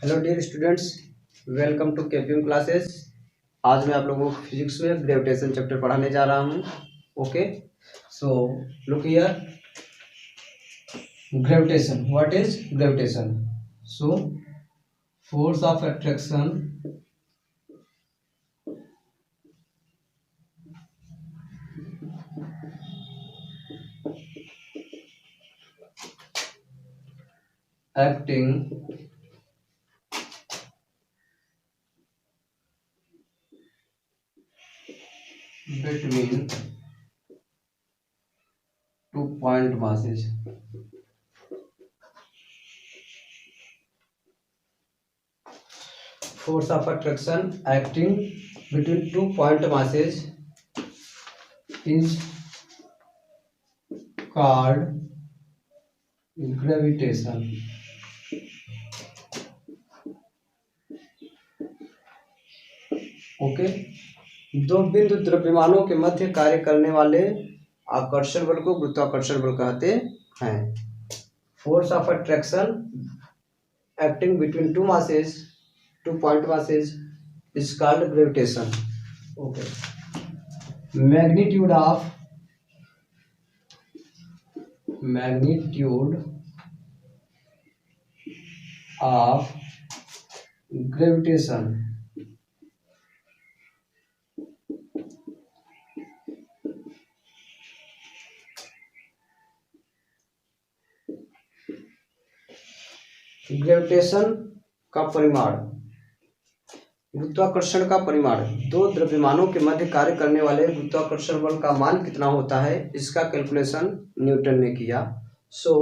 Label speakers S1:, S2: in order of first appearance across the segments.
S1: Hello dear students, welcome to KPM classes. आज मैं आप लोगों को फिजिक्स में ग्रेविटेशन चैप्टर पढ़ाने जा रहा हूँ। Okay, so look here, gravitation. What is gravitation? So force of attraction acting between two point masses. Force of attraction acting between two point masses is called gravitation. Okay, दो बिंदु द्रव्यमानों के मध्य कार्य करने वाले आकर्षण बल को गुरुत्वाकर्षण बल कहते हैं। Force of attraction acting between two masses, two point masses is called gravitation. Okay, magnitude of gravitation gravitation का परिमाण, गुरुत्वाकर्षण का परिमाण, दो द्रव्यमानों के मध्य कार्य करने वाले गुरुत्वाकर्षण बल का मान कितना होता है, इसका कैलकुलेशन न्यूटन ने किया। सो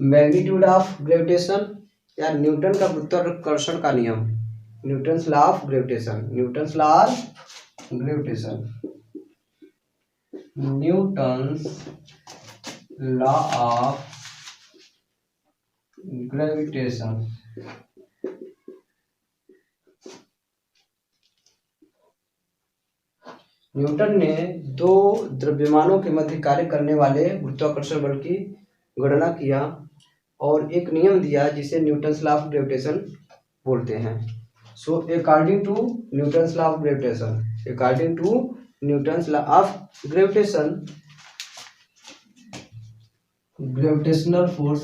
S1: मैग्नीट्यूड ऑफ ग्रेविटेशन या न्यूटन का गुरुत्वाकर्षण का नियम, Newton's law of gravitation, Newton's law of gravitation, Newton's law of gravitation. Newton ने दो द्रव्यमानों के मध्य कार्य करने वाले गुरुत्वाकर्षण बल की गणना किया और एक नियम दिया जिसे न्यूटन्स लॉ ऑफ ग्रेविटेशन बोलते हैं। So according to Newton's law of gravitation, according to Newton's law of gravitation, gravitational force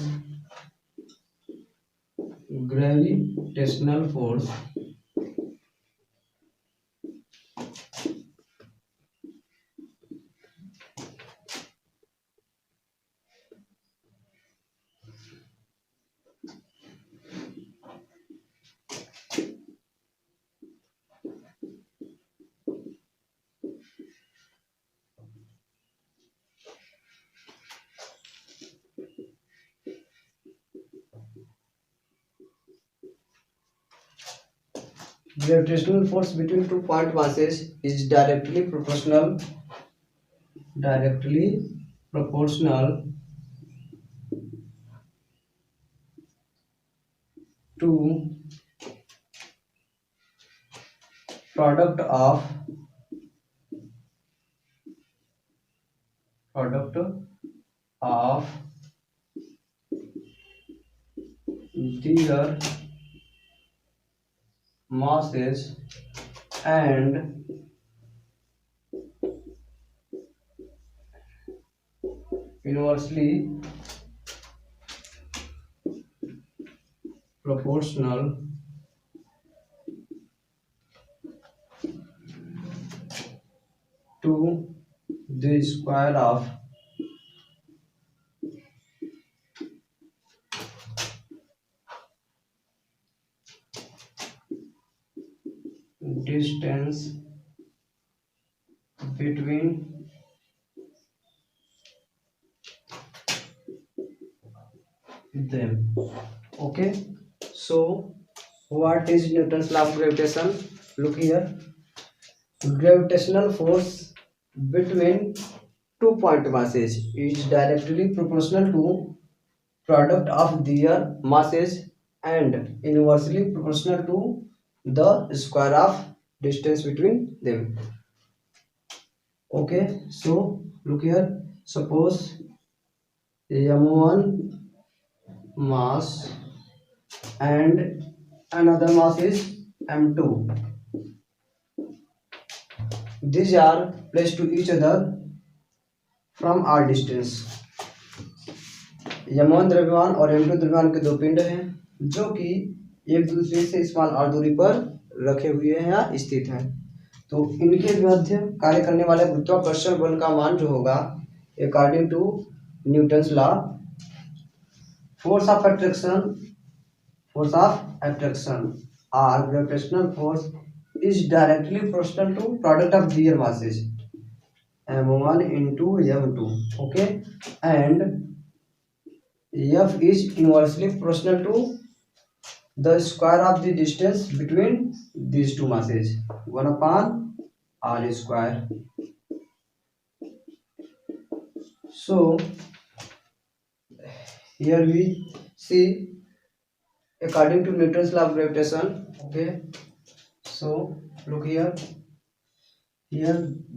S1: gravitational force between two point masses is directly proportional to product of their masses and inversely proportional to the square of distance between them. Okay, so what is Newton's law of gravitation? Look here, gravitational force between two point masses is directly proportional to product of their masses and inversely proportional to the square of distance between them. Okay, so look here, suppose m1 mass and another mass is m2. These are placed to each other from r distance. m1 द्रव्यमान और m2 द्रव्यमान के दो पिंड हैं जो कि एक दूसरे से स्मॉल r दूरी पर रखे हुए हैं या स्थित हैं। तो इनके मध्य कार्य करने वाले गुरुत्वाकर्षण बल का मान जो होगा according to Newton's law, force of attraction और gravitational force is directly proportional to product of their masses m1 into m2, okay, and f is inversely proportional to the square of the distance between these two masses, 1 upon r square. So here we see according to Newton's law of gravitation, okay, so look here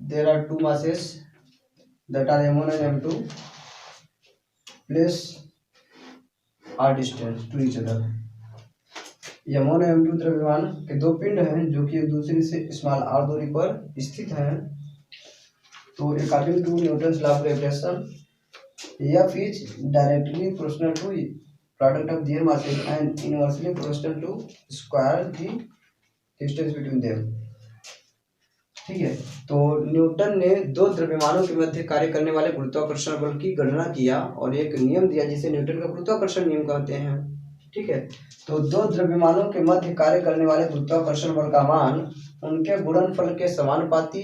S1: there are two masses that are m1 and m2 place r distance to each other. m1 और m2 द्रव्यमान के दो पिंड हैं जो कि एक दूसरे से स्मॉल r दूरी पर स्थित हैं। तो according to Newton's law of gravitation f is directly proportional to product of their masses and inversely proportional to square the distance between them. ठीक है, तो न्यूटन ने दो द्रव्यमानों के मध्य कार्य करने वाले गुरुत्वाकर्षण बल की गणना किया और एक नियम दिया जिसे न्यूटन का गुरुत्वाकर्षण नियम कहते हैं। ठीक है, तो दो द्रव्यमानों के मध्य कार्य करने वाले गुरुत्वाकर्षण बल का मान उनके गुणनफल के समानुपाती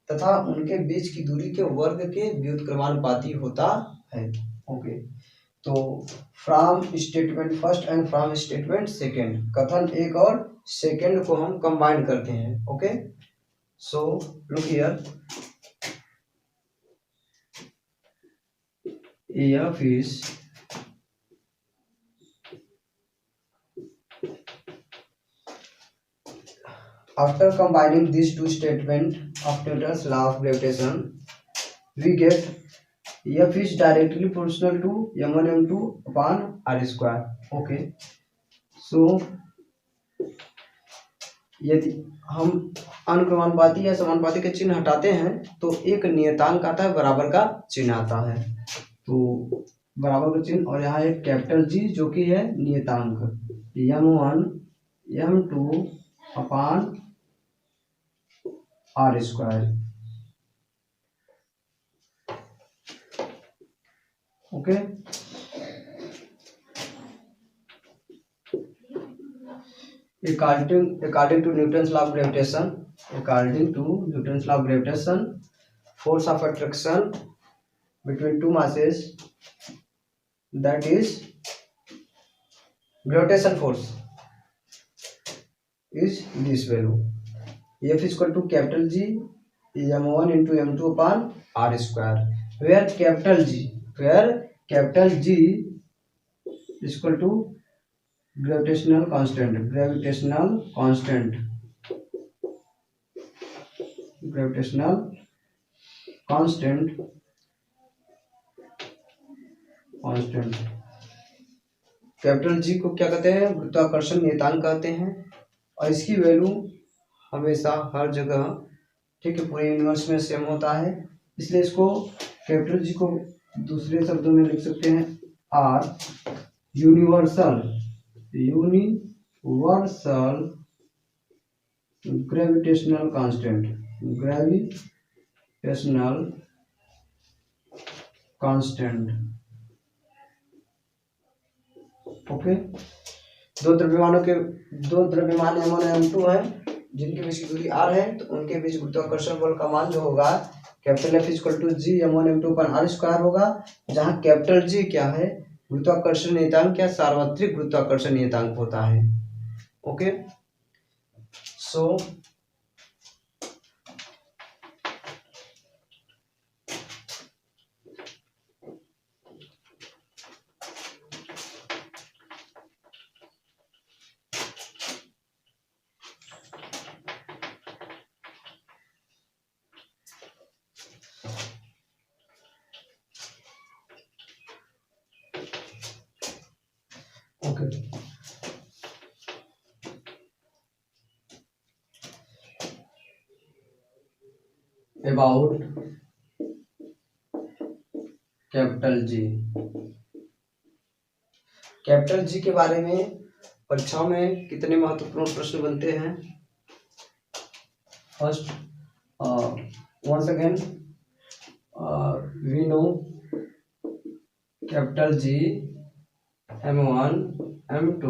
S1: तथा उनके बीच की दूरी के वर्ग के व्युत्क्रमानुपाती होता है। ओके, तो from statement first and from statement second, कथन एक और सेकेंड को हम कंबाइन करते हैं। Okay, so look here, f is after combining these two statements of Newton's law of gravitation, we get f is directly proportional to m1 m2 upon r square. Okay, so यदि हम अनुक्रमानुपाती या समानुपाती के चिन्ह हटाते हैं तो एक नियतांक आता है, बराबर का चिन्ह आता है। तो बराबर का चिन्ह और यहाँ एक कैपिटल जी जो कि है नियतांक m1 m2 upon r square. Okay, according to Newton's law of gravitation, force of attraction between two masses, that is gravitation force, is this value, f is equal to capital G m1 into m2 upon r square, where capital G is equal to gravitational constant capital G को क्या कहते हैं, गुरुत्वाकर्षण नियतांक कहते हैं और इसकी वैल्यू हमेशा हर जगह, ठीक है, पूरे यूनिवर्स में सेम होता है, इसलिए इसको कैपिटल जी को दूसरे शब्दों में लिख सकते हैं are universal gravitational constant. Okay, दो द्रव्यमान m1 और m2 है जिनके बीच की दूरी r है, तो उनके बीच गुरुत्वाकर्षण बल का मान जो होगा capital F equal to G m1 m2 पर r स्क्वायर होगा, जहाँ कैपिटल G क्या है, गुरुत्वाकर्षण नियतांक या सार्वत्रिक गुरुत्वाकर्षण नियतांक होता है। Okay, so about capital G. Capital G के बारे में परीक्षाओं में कितने महत्वपूर्ण प्रश्न बनते हैं? First, once again, we know capital G M1 M2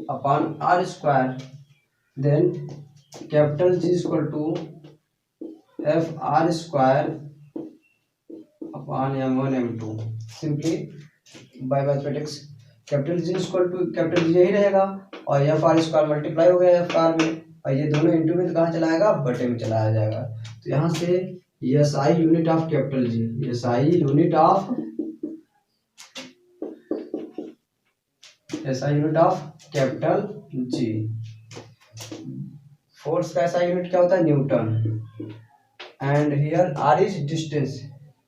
S1: upon R square, then capital G is equal to F R square upon M1 M2। simply by mathematics capital G equal to capital G यही रहेगा और F R square multiply हो गया F R में, और ये दोनों into में तो कहाँ चला जाएगा? बटे में चलाया जाएगा। तो यहाँ से S I unit of capital G, S I unit of capital G. Force का ऐसा यूनिट क्या होता है? Newton. And here are is distance,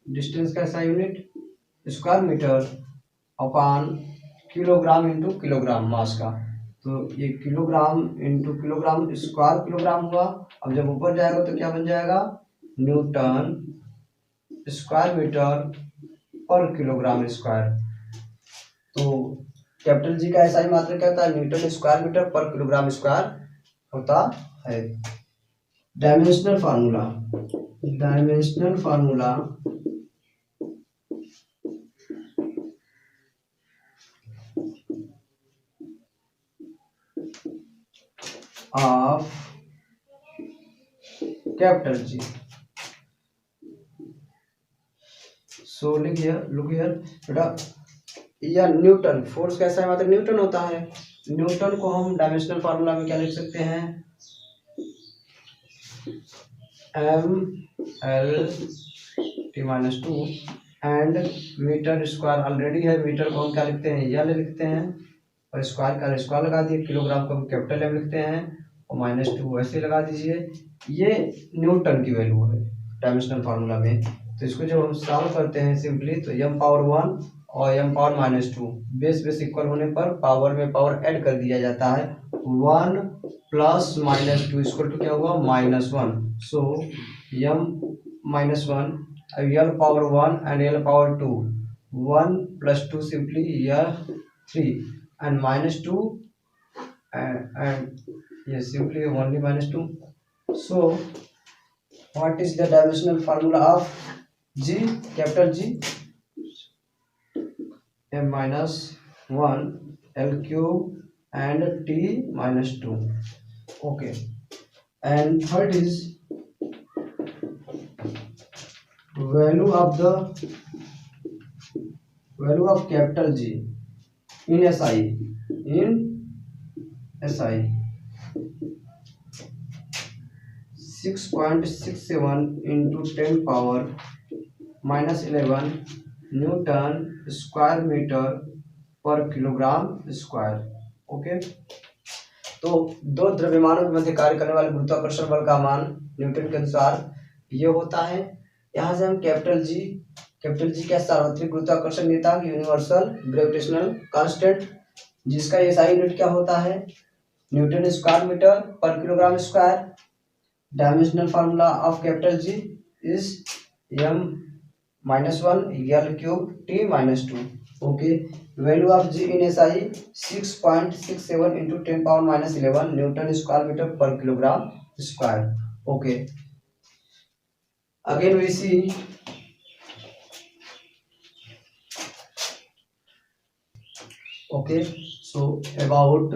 S1: distance का ऐसा unit square metre upon kilogram into kilogram mass का। तो ये kilogram into kilogram square kilogram हुआ। अब जब ऊपर जाएगा तो क्या बन जाएगा? न्यूटन स्क्वायर मीटर पर किलोग्राम स्क्वायर। तो कैपिटल जी का ऐसा ही मात्रा क्या होता है? न्यूटन स्क्वायर मीटर पर किलोग्राम स्क्वायर होता है। Dimensional formula, dimensional formula of capital G. So लिख हियर, लुक हियर बेटा, या न्यूटन फोर्स कैसा है? मतलब न्यूटन होता है। न्यूटन को हम डायमेंशनल फार्मूला में क्या लिख सकते हैं? M L T minus two and metre square already है, मीटर को हम क्या लिखते हैं? एल लिखते हैं, और स्क्वायर का स्क्वायर लगा दिए, किलोग्राम को हम कैपिटल एम लिखते हैं, और माइनस टू ऐसे लगा दीजिए। ये न्यूटन की वैल्यू है डायमेंशनल फार्मूला में। तो इसको जब हम सॉल्व करते हैं सिंपली, तो एम पावर 1 और M power minus two base base equal होने पर पावर में पावर ऐड कर दिया जाता है। 1 plus minus two equal to क्या हुआ? -1। So M -1, L power 1 and L power 2, 1 + 2 simply यह 3 and -2 and yes simply only -2. So what is the dimensional formula of G, capital G? M-1 L cube and T minus 2. Okay, and third is value of capital G in SI, in SI 6.67 into 10 power -11 newton square metre पर kilogram square. Okay, तो दो द्रव्यमानों के मध्य कार्य करने वाले गुरुत्वाकर्षण बल का मान न्यूटन के अनुसार ये होता है। यहाँ से हम कैपिटल जी क्या? सार्वत्रिक गुरुत्वाकर्षण नियतांक, यूनिवर्सल ग्रेविटेशनल कांस्टेंट, जिसका एसआई यूनिट क्या होता है? न्यूटन स्क्वायर मीटर पर kilogram square. Dimensional formula of capital ji is M-1 L cube T minus 2. Okay, value of G in SI 6.67 into 10 power -11 Newton square meter per kilogram square. Okay, again we see okay, so about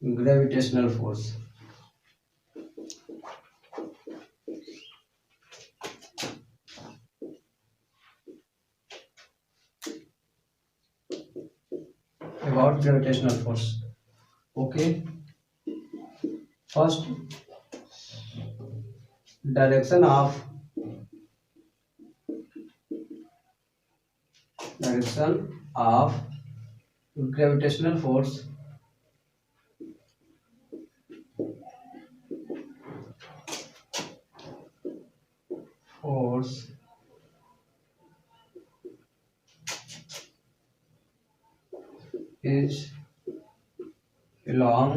S1: gravitational force. About gravitational force. Okay, first direction of gravitational force is along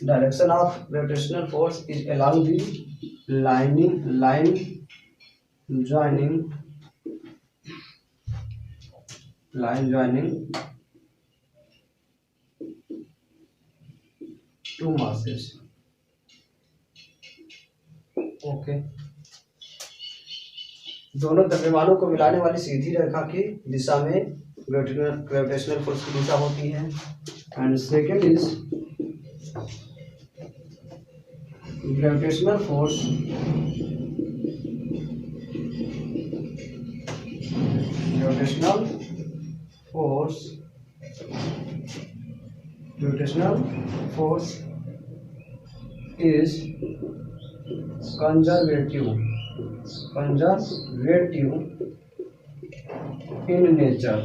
S1: direction of gravitational force is along the line joining two masses. Okay, दोनों द्रव्यमानों को मिलाने वाली सीधी रेखा की दिशा में gravitational force की दिशा होती है। And second is gravitational force is conservative in nature.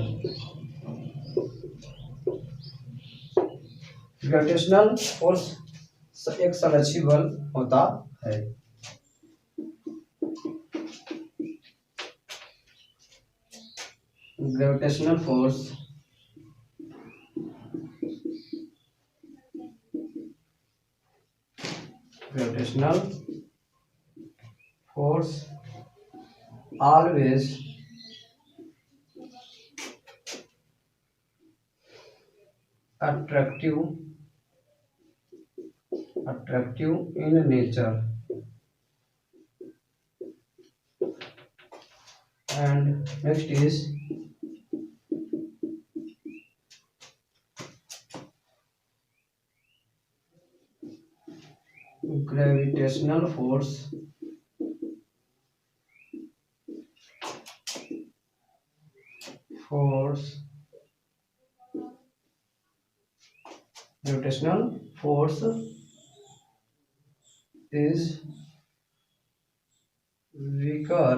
S1: Gravitational force एक संरक्षी बल होता है। Gravitational force always attractive in nature. And next is gravitational force is weaker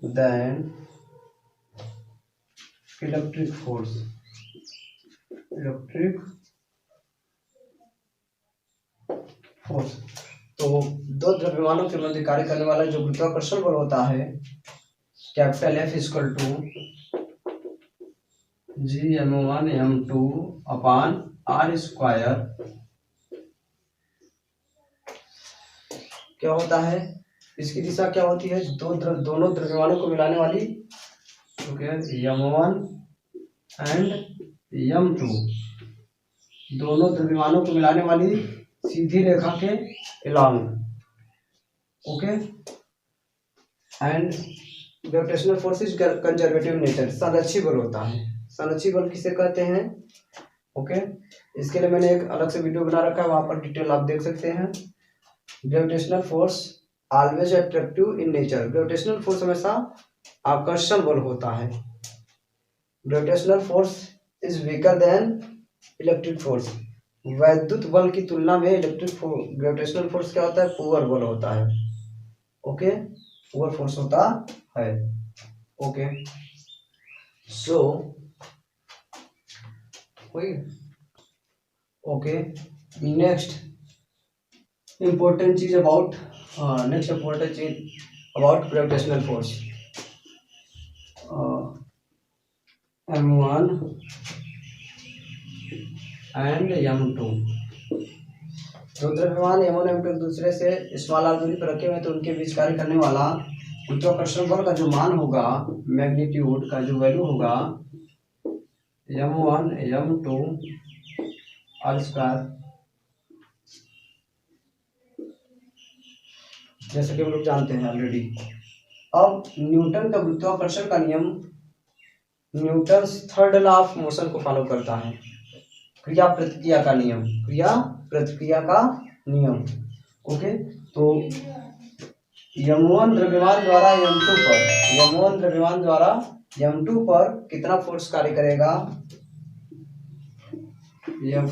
S1: than electric force. तो दो द्रव्यमानों के मध्य कार्य करने वाला जो गुरुत्वाकर्षण बल होता है, capital F equal to Gm1m2 upon R square क्या होता है, इसकी दिशा क्या होती है, दोनों द्रव्यमानों को मिलाने वाली m1 एंड m2 दोनों द्रव्यमानों को मिलाने वाली सीधी रेखा के along. Okay, and gravitational force is conservative nature, संरक्षी बल होता है। संरक्षी बल किसे कहते हैं? ओके, इसके लिए मैंने एक अलग से वीडियो बना रखा है, वहां पर डिटेल आप देख सकते हैं। Gravitational force always attractive in nature, gravitational force हमेशा आकर्षण बल होता है। Gravitational force is weaker then electric force, वैद्युत बल की तुलना में ग्रेविटेशनल फोर्स क्या होता है, पुअर बल होता है। ओके, पुअर फोर्स होता है। Okay, so okay, next important चीज about gravitational force, m1 and m2 दो द्रव्यमान m1 m2 दूसरे से स्मॉल r दूरी पर रखे हुए, तो उनके बीच कार्य करने वाला गुरुत्वाकर्षण बल का जो मान होगा, मैग्नीट्यूड का जो वैल्यू होगा m1 m2 ऑल स्क्वायर, जैसे कि हम लोग जानते हैं ऑलरेडी। अब न्यूटन का गुरुत्वाकर्षण का नियम Newton's third law of motion को फॉलो करता है, क्रिया प्रतिक्रिया का नियम। ओके, तो m1 द्रव्यमान द्वारा m2 पर कितना फोर्स कार्य करेगा, F।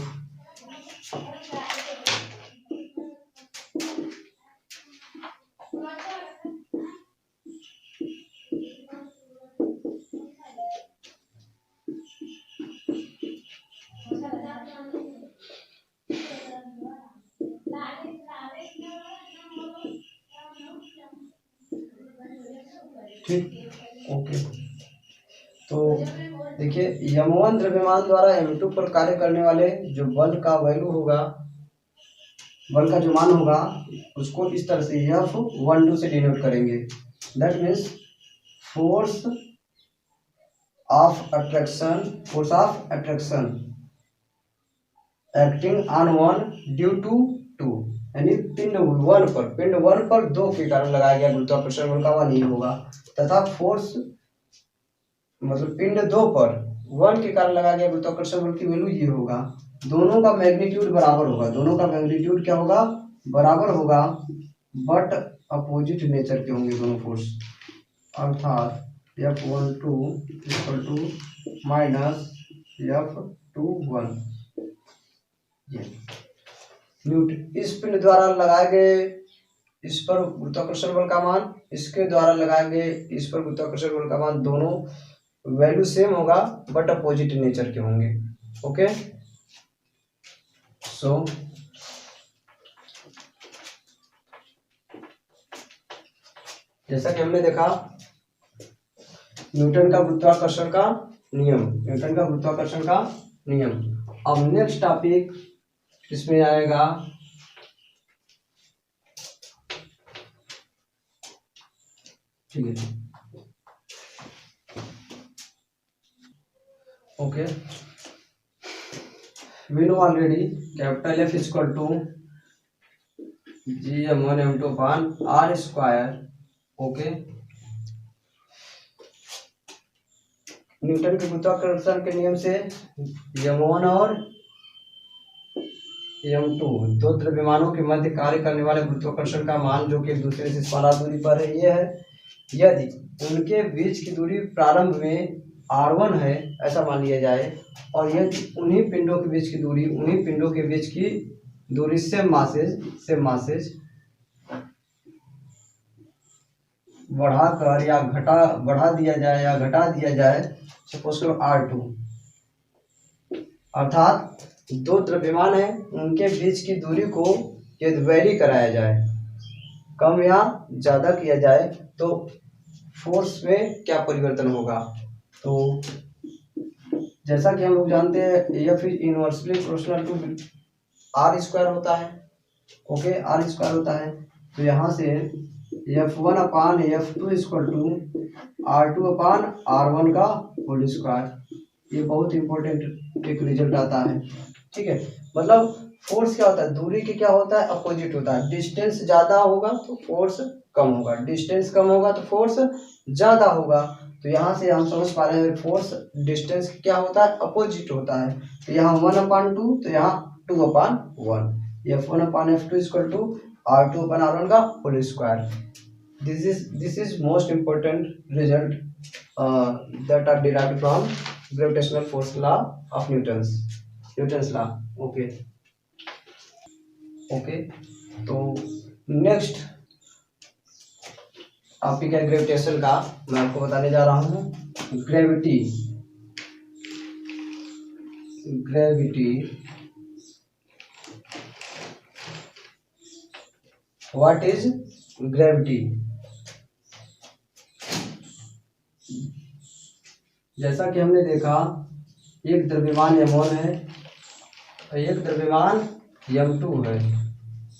S1: ठीक, ओके, तो देखिए m1 द्रव्यमान द्वारा m2 पर कार्य करने वाले जो बल का वैल्यू होगा, बल का जो मान होगा उसको इस तरह से F12 से डिनोट करेंगे। That means force of attraction acting on one due to two, यानी पिंड वन पर दो के कारण लगाया गया गुरुत्वाकर्षण बल का मान ये होगा, तथा फोर्स मतलब पिंड दो पर वन के कारण लगाया गया गुरुत्वाकर्षण बल की वैल्यू ये होगा। दोनों का मैग्नीट्यूड बराबर होगा, दोनों का मैग्नीट्यूड क्या होगा, बराबर होगा, बट अपोजिट नेचर के होंगे दोनों फोर्स, अर्थात F12 equal to minus F21। इस पिंड द्वारा लगाए गए इस पर गुरुत्वाकर्षण बल का मान, इसके द्वारा लगाए गए इस पर गुरुत्वाकर्षण बल का मान, दोनों वैल्यू सेम होगा बट अपोजिट नेचर के होंगे। ओके, सो जैसा कि हमने देखा न्यूटन का गुरुत्वाकर्षण का नियम, अब नेक्स्ट टॉपिक इसमें आएगा ठीक है, okay, we know already capital F is equal to Gm1 m2 upon r square। Okay, Newton के गुरुत्वाकर्षण के नियम से m1 और m2 दो द्रव्यमानों के मध्य कार्य करने वाले गुरुत्वाकर्षण का मान जो कि एक दूसरे से समान दूरी पर है ये है, यदि उनके बीच की दूरी प्रारंभ में r1 है ऐसा मान लिया जाए, और यदि उन्हीं पिंडों के बीच की दूरी सेम मासेज बढ़ाकर या बढ़ा दिया जाए या घटा दिया जाए, सपोज करो r2, अर्थात दो द्रव्यमान है उनके बीच की दूरी को यदि वैरी कराया जाए, कम या ज्यादा किया जाए, तो फोर्स में क्या परिवर्तन होगा। तो जैसा कि हम लोग जानते हैं F is inversely proportional to r square होता है। ओके, r स्क्वायर होता है, तो यहाँ से F1 upon F2 equal to R2 upon R1 का होल स्क्वायर, ये बहुत इंपॉर्टेंट एक रिजल्ट आता है। ठीक है, मतलब फोर्स क्या होता है, दूरी के क्या होता है, अपोजिट होता है। डिस्टेंस ज्यादा होगा तो फोर्स कम होगा, डिस्टेंस कम होगा तो फोर्स ज्यादा होगा। तो यहाँ से हम समझ पा रहे हैं फोर्स डिस्टेंस क्या होता है, अपोजिट होता है। तो यहाँ 1/2 तो यहाँ 2/1, F1 upon F2 equal to R2 upon R1 का whole square. This is most important result that are derived from gravitational force law of Newton's law। Okay, तो नेक्स्ट टॉपिक है ग्रेविटेशन का, मैं आपको बताने जा रहा हूँ ग्रेविटी। What is gravity. जैसा कि हमने देखा एक द्रव्यमान m1 है और एक द्रव्यमान m2 है,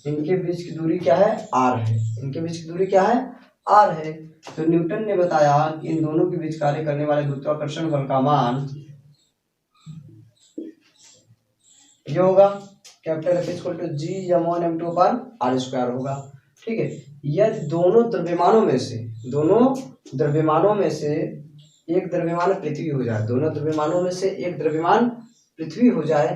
S1: इनके बीच की दूरी क्या है, r है। तो न्यूटन ने बताया कि इन दोनों के बीच कार्य करने वाले गुरुत्वाकर्षण बल का मान ये होगा, capital F equal to Gm1 m2 upon r square होगा। ठीक है, यदि दोनों द्रव्यमानों में से एक द्रव्यमान पृथ्वी हो जाए, दोनों द्रव्यमानों में से एक द्रव्यमान पृथ्वी हो जाए,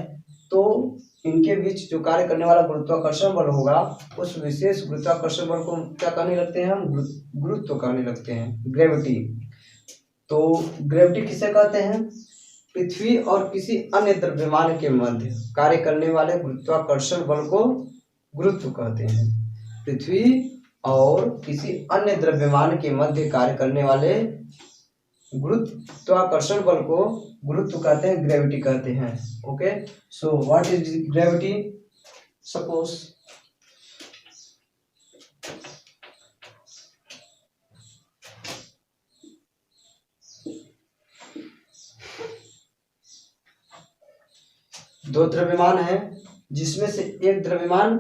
S1: तो इनके बीच जो कार्य करने वाला गुरुत्वाकर्षण बल होगा उस विशेष गुरुत्वाकर्षण बल को क्या कहने लगते हैं, हम गुरुत्व कहने लगते हैं, ग्रेविटी। तो ग्रेविटी किसे कहते हैं, पृथ्वी और किसी अन्य द्रव्यमान के मध्य कार्य करने वाले गुरुत्वाकर्षण बल को गुरुत्व कहते हैं। पृथ्वी और किसी अन्य द्रव्यमान के मध्य कार्य करने वाले गुरुत्वाकर्षण बल को गुरुत्व कहते हैं, ग्रेविटी कहते हैं। Okay, so what is gravity. Suppose दो द्रव्यमान है जिसमें से एक द्रव्यमान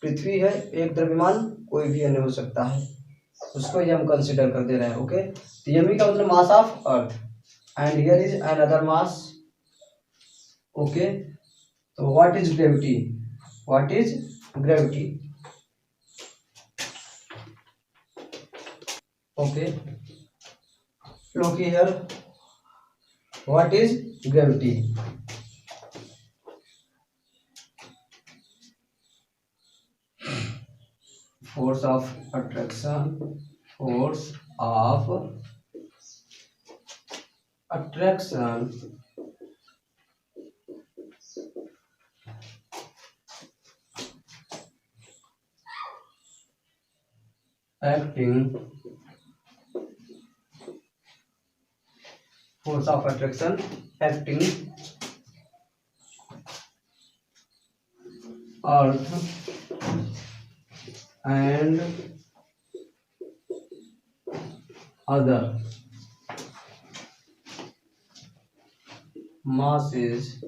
S1: पृथ्वी है, एक द्रव्यमान कोई भी अन्य हो सकता है, उसको ये हम कंसिडर कर दे रहे हैं। ओके, तो यमी का मतलब mass of earth and here is another mass. Okay, तो what is gravity, what is gravity. Okay, look here, what is gravity? Force of attraction, force of attraction acting, force of attraction acting earth and other masses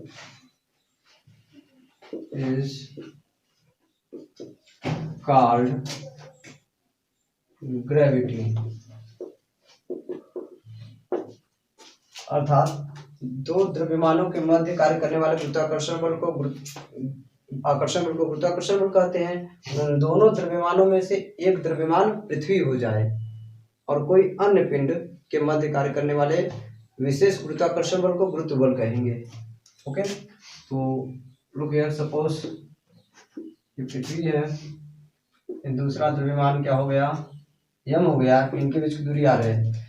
S1: is called gravity। अर्थात दो द्रव्यमानों के मध्य कार्य करने वाले गुरुत्वाकर्षण बल को आकर्षण बल को गुरुत्वाकर्षण बल कहते हैं। उन दोनों द्रव्यमानों में से एक द्रव्यमान पृथ्वी हो जाए और कोई अन्य पिंड के मध्य कार्य करने वाले विशेष गुरुत्वाकर्षण बल को गुरुत्व बल कहेंगे। ओके, तो लुक हियर, सपोज ये पृथ्वी है, दूसरा द्रव्यमान क्या हो गया, यम हो गया, इनके बीच की दूरी आर है।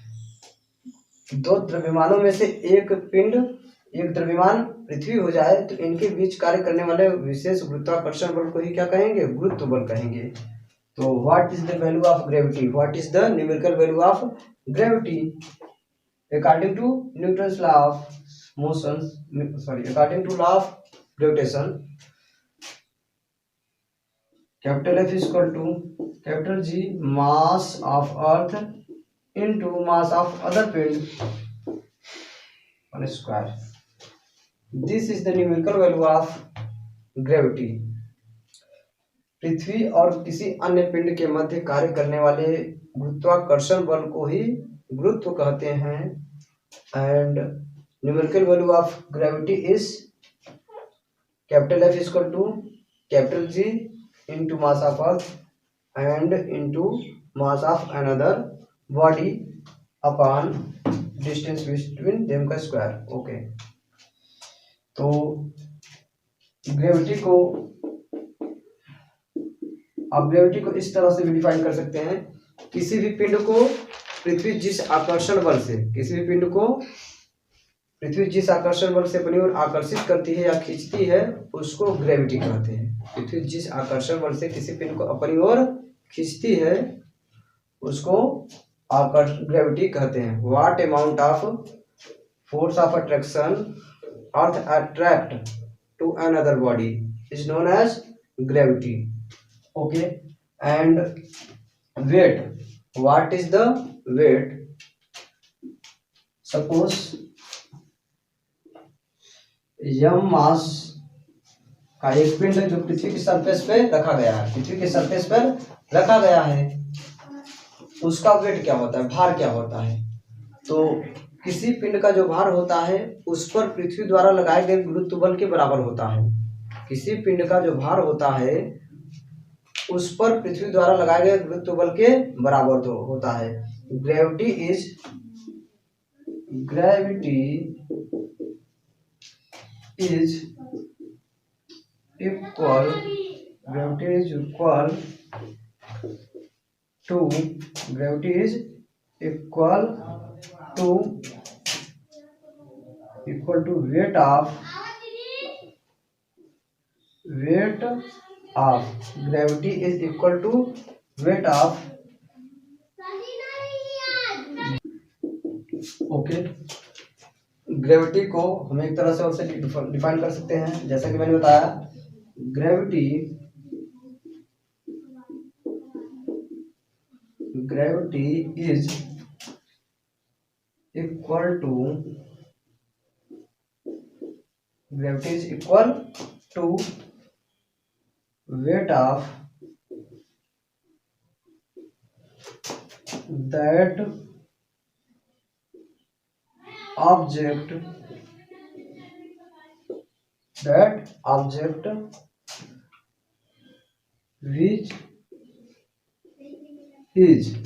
S1: दो द्रव्यमानों में से एक पिंड, एक द्रव्यमान पृथ्वी हो जाए तो इनके बीच कार्य करने वाले विशेष गुरुत्वाकर्षण बल को ही क्या कहेंगे, गुरुत्व बल कहेंगे। तो what is the value of gravity, what is the numerical value of gravity according to Newton's law of motion, sorry according to law of gravitation, capital F equal to capital G mass of earth into mass of other field on a square. This is the numerical value of gravity। पृथ्वी और किसी अन्य पिंड के मध्य कार्य करने वाले गुरुत्वाकर्षण बल को ही गुरुत्व कहते हैं। And numerical value of gravity is capital F equal to capital G into mass of earth and into mass of another body upon distance between them का स्क्वायर। ओके, तो ग्रेविटी को, आप ग्रेविटी को इस तरह से भी डिफाइन कर सकते हैं, किसी भी पिंड को पृथ्वी जिस आकर्षण बल से, किसी भी पिंड को पृथ्वी जिस आकर्षण बल से अपनी ओर आकर्षित करती है या खींचती है उसको ग्रेविटी कहते हैं। पृथ्वी जिस आकर्षण बल से किसी पिंड को अपनी ओर खींचती है उसको ग्रेविटी कहते हैं। What amount of force of attraction earth attract to another body is known as gravity. Okay, and weight, what is the weight, suppose M mass का एक पिंड जो पृथ्वी की सरफेस पे रखा गया है, पृथ्वी के सरफेस पर रखा गया है, उसका वेट क्या होता है, भार क्या होता है। तो किसी पिंड का जो भार होता है उस पर पृथ्वी द्वारा लगाए गए गुरुत्व बल के बराबर होता है। किसी पिंड का जो भार होता है उस पर पृथ्वी द्वारा लगाए गए गुरुत्व बल के बराबर तो होता है। Gravity is equal to weight of gravity is equal to weight of. Okay, gravity को हम एक तरह से और से डिफाइन कर सकते हैं, जैसा कि मैंने बताया, gravity is equal to gravity is equal to weight of that object which is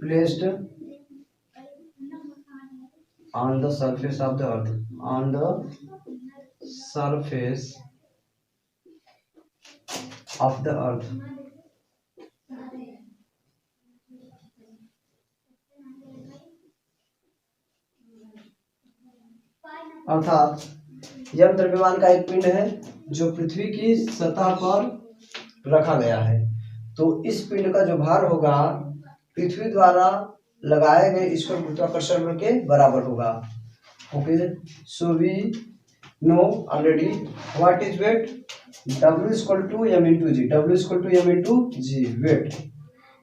S1: placed on the surface of the earth, on the surface of the earth. अर्थात यह द्रव्यमान का एक पिंड है जो पृथ्वी की सतह पर रखा गया है। तो इस पिंड का जो भार होगा पृथ्वी द्वारा लगाए गए इस पर गुरुत्वाकर्षण बल के बराबर होगा। Okay, so we know already what is weight, W equal to m into G, W equal to m into G weight.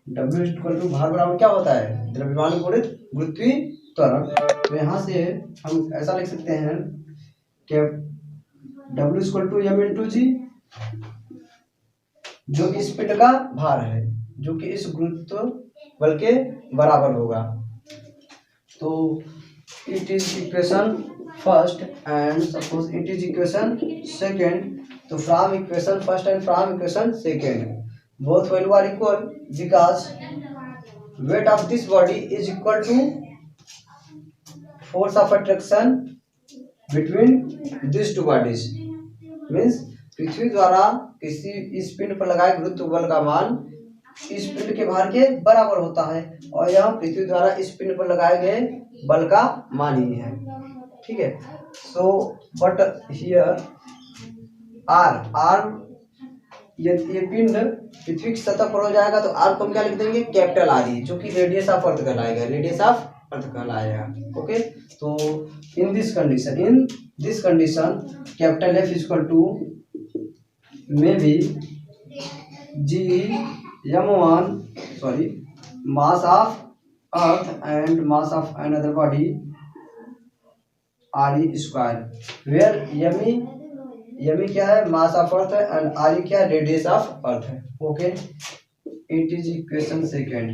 S1: W equal to भार बराबर क्या होता है, द्रव्यमान गुणित गुरुत्वीय त्वरण। तो यहाँ से हम ऐसा लिख सकते हैं कि W equal to m into g, जो इस पिंड का भार है, जो कि इस गुरुत्व बल के बराबर होगा। तो it is equation first and suppose it is equation second. तो from equation first and from equation second both value are equal because weight of this body is equal to force of attraction between these two bodies। Means पृथ्वी द्वारा किसी इस पिंड पर लगाए गुरुत्व बल का मान इस पिंड के भार के बराबर होता है, और यह पृथ्वी द्वारा इस पिंड पर लगाए गए बल का मान ही है। ठीक है, सो बट हियर आर ये पिंड पृथ्वी की सतह पर हो जाएगा तो आर को हम क्या लिख देंगे, कैपिटल आर ई, जो कि रेडियस ऑफ अर्थ कहलाएगा, रेडियस ऑफ अर्थ कहलाएगा। ओके, तो in this condition capital F equal to may be G m1 mass of earth and mass of another body re square, where m क्या है, मास of earth है, and r क्या है, radius of earth है। Okay, it is equation second.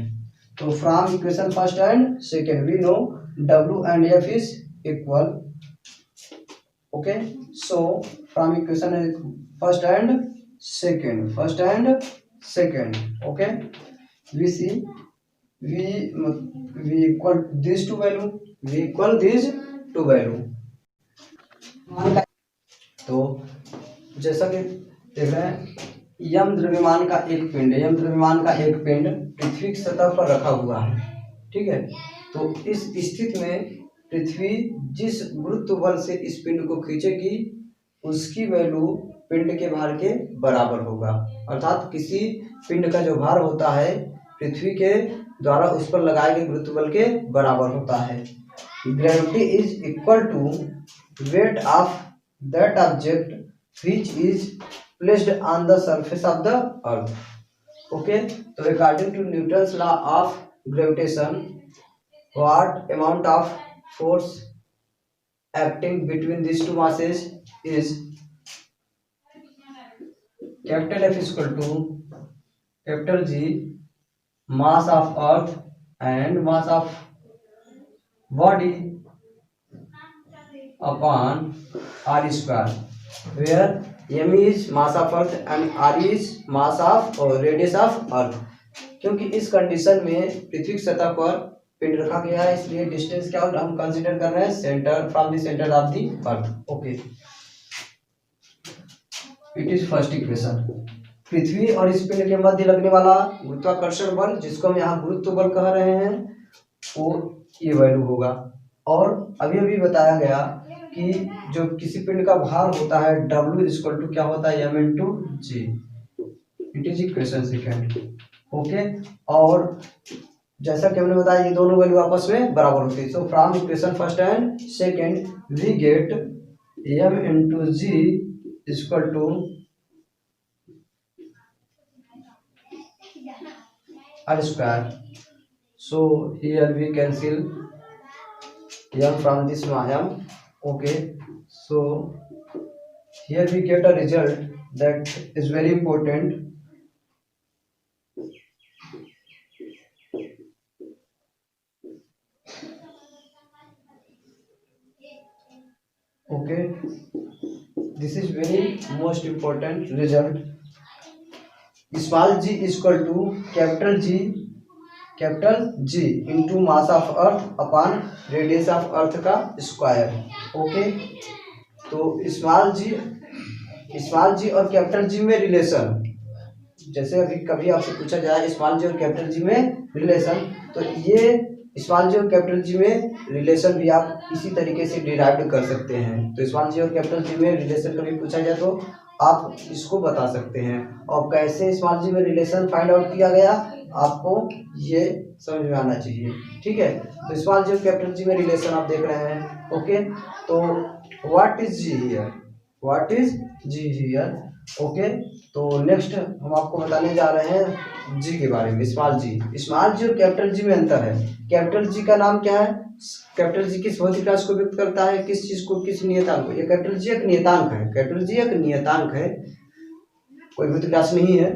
S1: तो from equation first and second we know w and f is equal. Okay, so from equation first and second okay, we see we equal these two value। तो जैसा कि देख रहे हैं, यम द्रव्यमान का एक पिंड पृथ्वी की सतह पर रखा हुआ है। ठीक है, तो इस स्थिति में पृथ्वी जिस गुरुत्व बल से इस पिंड को खींचेगी उसकी वैल्यू पिंड के भार के बराबर होगा। अर्थात किसी पिंड का जो भार होता है पृथ्वी के द्वारा उस पर लगाए गए गुरुत्व बल के बराबर होता है। Gravity is equal to weight of that object which is placed on the surface of the earth। okay, so according to Newton's law of gravitation, what amount of force acting between these two masses is capital F is equal to capital G mass of earth and mass of body upon r square, where m is mass of earth and r is mass of radius of earth। क्योंकि इस condition में पृथ्वी की सतह पर पिंड रखा गया है, इसलिए डिस्टेंस क्या हम कंसीडर कर रहे हैं, centre from the centre of the earth. Okay, it is first equation. पृथ्वी और इस पिंड के मध्य लगने वाला गुरुत्वाकर्षण बल, जिसको हम यहाँ गुरुत्व बल कह रहे हैं, वो ये वैल्यू होगा। और अभी अभी बताया गया कि जो किसी पिंड का भार होता है W इक्वल टू क्या होता है, m into G. It is equation second. Okay, और जैसा कि हमने बताया ये दोनों वैल्यू आपस में बराबर होती है। So from equation first and second we get m into G equal to r square। so here we cancel m from this m। Okay, so here we get a result that is very important. Okay, this is very most important result. Small g is equal to capital G into mass of earth upon radius of अर्थ का square. Okay, तो small जी और capital G में relation, जैसे अभी कभी आपसे पूछा जाए स्मॉल जी और कैपिटल जी में रिलेशन, तो ये स्मॉल जी और कैपिटल जी में रिलेशन भी आप इसी तरीके से डिराइव कर सकते हैं. तो स्मॉल जी और कैपिटल जी में रिलेशन कभी पूछा जाए तो आप इसको बता सकते हैं. और कैसे स्मॉल जी में रिलेशन फाइंड आउट किया गया आपको ये समझ में आना चाहिए. ठीक है, तो स्मॉल जी और कैपिटल जी में रिलेशन आप देख रहे हैं. ओके, तो what is G here, what is G here. Okay, तो नेक्स्ट हम आपको बताने जा रहे हैं जी के बारे में. स्मॉल जी और कैपिटल जी में अंतर है. कैपिटल जी का नाम क्या है, कैपिटल जी किस भौतिक राशि को व्यक्त करता है, किस चीज को, किस नियतांक को. ये कैपिटल जी एक नियतांक है, कैपिटल जी एक नियतांक है, कोई भौतिक राशि नहीं है,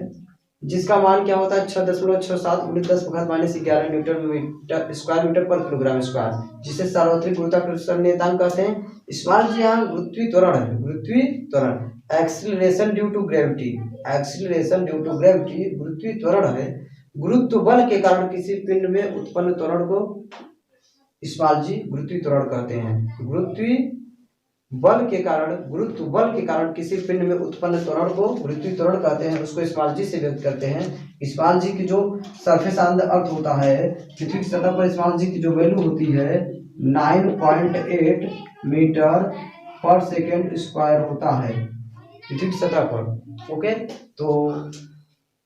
S1: जिसका मान क्या होता है 6.67 × 10⁻11 न्यूटन स्क्वायर मीटर पर किलोग्राम स्क्वायर, जिसे सार्वत्रिक गुरुत्वाकर्षण नियतांक कहते हैं. स्मॉल जी यहाँ गुरुत्वीय त्वरण है, गुरुत्वीय त्वरण, acceleration due to gravity, acceleration due to gravity गुरुत्वीय त्वरण है. गुरुत्व बल के कारण किसी पिंड में उत्पन्न त्वरण को स्मॉल जी गुरुत्वीय त्वरण कहते हैं. गुरुत्व बल के कारण किसी पिंड में उत्पन्न त्वरण को गुरुत्वीय त्वरण कहते हैं, उसको स्मॉल जी से व्यक्त करते हैं. स्मॉल जी की जो सरफेस ऑन द अर्थ होता है, पृथ्वी की सतह पर स्मॉल जी की जो वैल्यू होती है 9.8 मीटर पर सेकेंड स्क्वायर होता है पृथ्वी की सतह पर. ओके, तो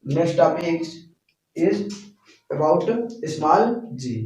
S1: next topic is about small ji.